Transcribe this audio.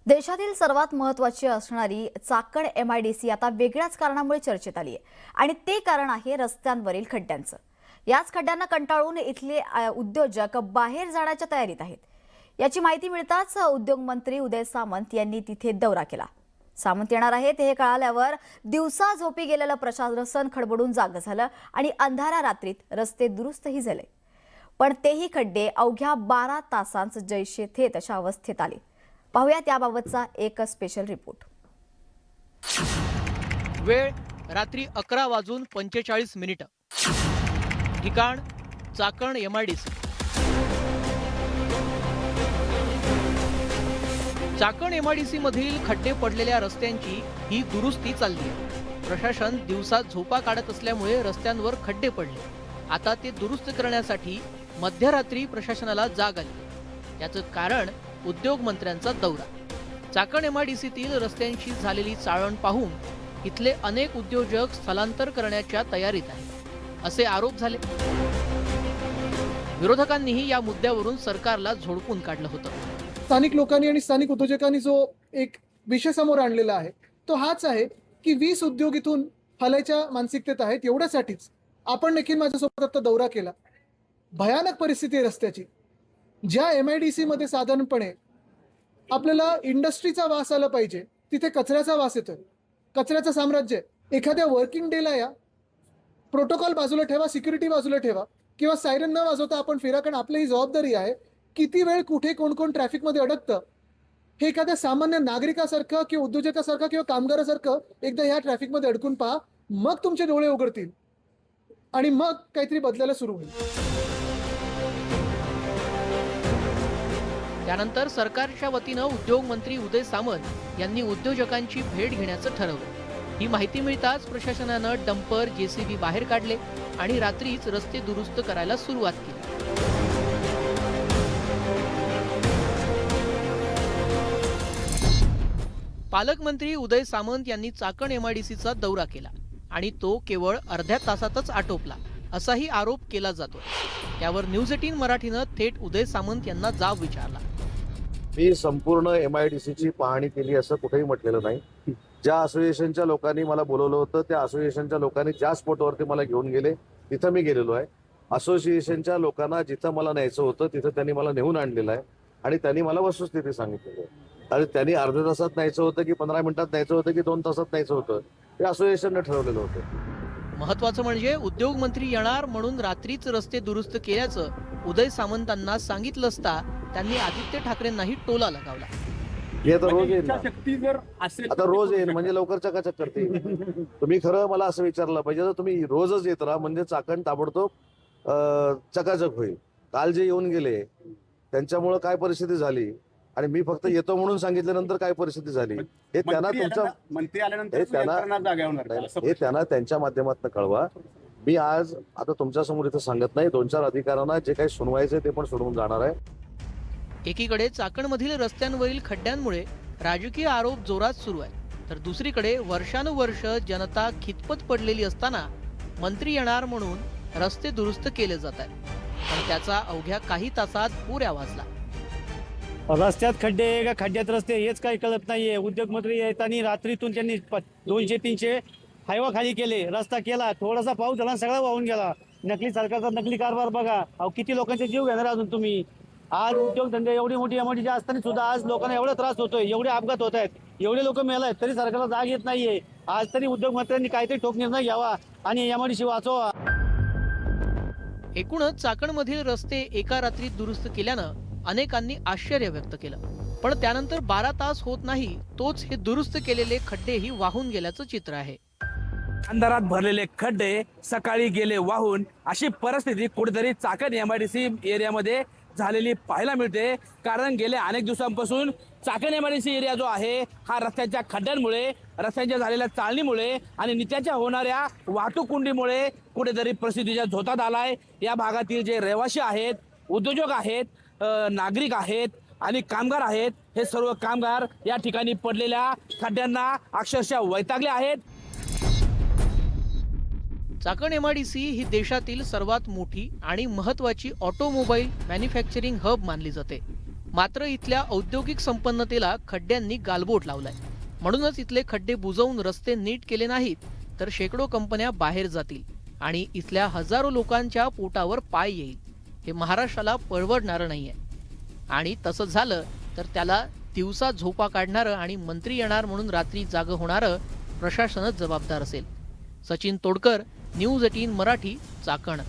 देशातील सर्वात महत्त्वाची असणारी चाकण MIDC आता वेगळ्याच कारणामुळे चर्चेत आली आहे आणि ते कारण आहे रस्त्यांवरील खड्ड्यांचं। याच खड्ड्यांना कंटाळून इथले उद्योजक बाहेर जाण्याच्या तयारीत आहेत। याची माहिती मिळताच उद्योग मंत्री उदय सामंत यांनी तिथे दौरा केला। सामंत येणार आहेत हे कळाल्यावर दिवसा झोपी गेलेलं प्रशासन खडबडून जागं झालं आणि अंधाऱ्या रात्रीत रस्ते दुरुस्तही झाले। पण तेही खड्डे अवघ्या 12 तासांत जैसे थे तशा अवस्थेत आले। पाहूया त्याबाबतचा एक स्पेशल रिपोर्ट। वेळ रात्री 11:45 ठिकाण चाकण MIDC। चाकण MIDC मधील खड्डे पडलेल्या रस्त्यांची ही दुरुस्ती चालली आहे। प्रशासन दिवसा झोपा काढत असल्यामुळे रस्त्यांवर खड्डे पडले। आता ते दुरुस्त करण्यासाठी मध्यरात्री प्रशासनाला जाग आली। याचं कारण उद्योग मंत्र्यांचा दौरा। चाकण MIDCतील रस्त्यांची झालेली चाळण पाहून इथले अनेक उद्योजक स्थलांतर करण्याच्या तयारीत आहेत असे आरोप झाले। विरोधकांनीही या मुद्द्यावरून सरकारला झोडपून काढलं होतं। स्थानिक लोकांनी आणि स्थानिक उद्योजकांनी जो एक विषय समोर आणलेला आहे तो हाच आहे की 20 उद्योग इथून हलायच्या मानसिकतेत आहेत। एवढ्यासाठीच आपण देखील माझ्यासोबत आता दौरा केला। भयानक परिस्थिती आहे रस्त्याची। ज्या MIDC मध्ये साधारणपणे आपल्याला इंडस्ट्रीचा वास आला पाहिजे तिथे कचऱ्याचा वास येतोय। कचऱ्याचं साम्राज्य। एखाद्या वर्किंग डेला या प्रोटोकॉल बाजूला ठेवा, सिक्युरिटी बाजूला ठेवा किंवा सायरन न वाजवता आपण फिरा, कारण आपली ही जबाबदारी आहे किती वेळ कुठे कोण कोण ट्रॅफिकमध्ये अडकतं हे एखाद्या सामान्य नागरिकासारखं किंवा उद्योजकासारखं किंवा कामगारासारखं एकदा ह्या ट्रॅफिकमध्ये अडकून पहा, मग तुमचे डोळे उघडतील आणि मग काहीतरी बदलायला सुरू होईल। त्यानंतर सरकारच्या वतीनं उद्योग मंत्री उदय सामंत यांनी उद्योजकांची भेट घेण्याचं ठरवलं। ही माहिती मिळताच प्रशासनानं डंपर JCB बाहेर काढले आणि रात्रीच रस्ते दुरुस्त करायला सुरुवात केली। पालकमंत्री उदय सामंत यांनी चाकण MIDCचा दौरा केला आणि तो केवळ अर्ध्या तासातच आटोपला असाही आरोप केला जातो। त्यावर न्यूज 18 मराठीनं थेट उदय सामंत यांना जाब विचारला। मी संपूर्ण MIDCची पाहणी केली असं कुठेही म्हटलेलं नाही। ज्या असोसिएशनच्या लोकांनी मला बोलवलं होतं त्या असोसिएशनच्या लोकांनी ज्या स्पॉटवरती मला घेऊन गेले तिथं मी गेलेलो आहे। असोसिएशनच्या लोकांना जिथं मला न्यायचं होतं तिथं त्यांनी मला नेऊन आणलेलं आहे आणि त्यांनी मला वस्तुस्थिती सांगितलेली आहे। आणि त्यांनी अर्ध्या तासात न्यायचं होतं की 15 मिनिटात न्यायचं होतं की 2 तासात न्यायचं होतं हे असोसिएशनने ठरवलेलं होतं। महत्वाचं म्हणजे उद्योग मंत्री येणार म्हणून रात्रीच रस्ते दुरुस्त केल्याचं उदय सामंतांना सांगितलं असता त्यांनी आदित्य ठाकरेंनाही टोला लगावला। हे तर रोज येईल, आता रोज येईल म्हणजे लवकर चकाचक करते। तुम्ही खरं मला असं विचारलं पाहिजे तर तुम्ही रोजच येत राहा म्हणजे चाकण ताबडतोब चकाचक होईल। काल जे येऊन गेले त्यांच्यामुळे काय परिस्थिती झाली आणि मी फक्त येतो म्हणून सांगितल्यानंतर काय परिस्थिती झाली हे त्यांना तुमच्या मंत्री आल्यानंतर हे त्यांना त्यांच्या माध्यमातून कळवा। मी आज आता तुमच्या समोर इथं सांगत नाही, 2-4 अधिकाऱ्यांना जे काही सुनवायचे ते पण सोडवून जाणार आहे। एकीकडे चाकणमधील रस्त्यांवरील खड्ड्यांमुळे राजकीय आरोप जोरात सुरू आहे तर दुसरीकडे वर्षानुवर्ष जनता खितपत पडलेली असताना मंत्री येणार म्हणून रस्ते दुरुस्त केले जात आहेत पण त्याचा अवघ्या काही तासात पुऱ्या वाजला। रस्त्यात खड्डे का खड्ड्यात रस्ते हेच काही कळत नाहीये। उद्योग मंत्री येताना रात्रीतून त्यांनी 200-300 हायवा खाली केले, रस्ता केला, थोडासा पाऊस झाला सगळा वाहून गेला। नकली सरकारचा नकली कारभार बघा। अहो किती लोकांचे जीव घेणार अजून तुम्ही। आज उद्योगधंदे एवढी मोठी MIDC असताना सुद्धा आज लोकांना एवढा त्रास होतोय, एवढे अपघात होत आहेत, एवढे लोक मेलायत तरी सरकारला जाग येत नाहीये। आज तरी उद्योग मंत्र्यांनी काहीतरी ठोक निर्णय घ्यावा आणि MIDC वाचवा। एकूणच चाकणमधील रस्ते एका रात्रीत दुरुस्त केल्यानं अनेकांनी आश्चर्य व्यक्त केलं पण त्यानंतर 12 तास होत नाही तोच हे दुरुस्त केलेले खड्डेही वाहून गेल्याचं चित्र आहे। अंधारात भरलेले खड्डे सकाळी गेले वाहून अशी परिस्थिती कुठेतरी चाकण MIDC एरियामध्ये झालेली पाहायला मिळते। कारण गेल्या अनेक दिवसांपासून चाकण MIDC एरिया जो आहे हा रस्त्याच्या खड्ड्यांमुळे, रस्त्यांच्या झालेल्या चाळणीमुळे आणि नित्याच्या होणाऱ्या वाहतूक कोंडीमुळे कुठेतरी परिस्थितीच्या झोतात आलाय। या भागातील जे रहिवासी आहेत, उद्योजक आहेत, नागरिक आहेत आणि कामगार आहेत, हे सर्व कामगार या ठिकाणी पडलेल्या खड्ड्यांना अक्षरशः वैतागले आहेत। चाकण MIDC ही देशातील सर्वात मोठी आणि महत्त्वाची ऑटोमोबाईल मॅन्युफॅक्चरिंग हब मानली जाते। मात्र इथल्या औद्योगिक संपन्नतेला खड्ड्यांनी गालबोट लावलाय. म्हणूनच इथले खड्डे बुजवून रस्ते नीट केले नाहीत तर शेकडो कंपन्या बाहेर जातील आणि इथल्या हजारो लोकांच्या पोटावर पाय येईल. हे महाराष्ट्राला परवडणारं नाहीये. आणि तसं झालं तर त्याला दिवसा झोपा काढणारं आणि मंत्री येणार म्हणून रात्री जागं होणारं प्रशासनच जबाबदार असेल. सचिन तोडकर, न्यूज 18 मराठी, चाकण.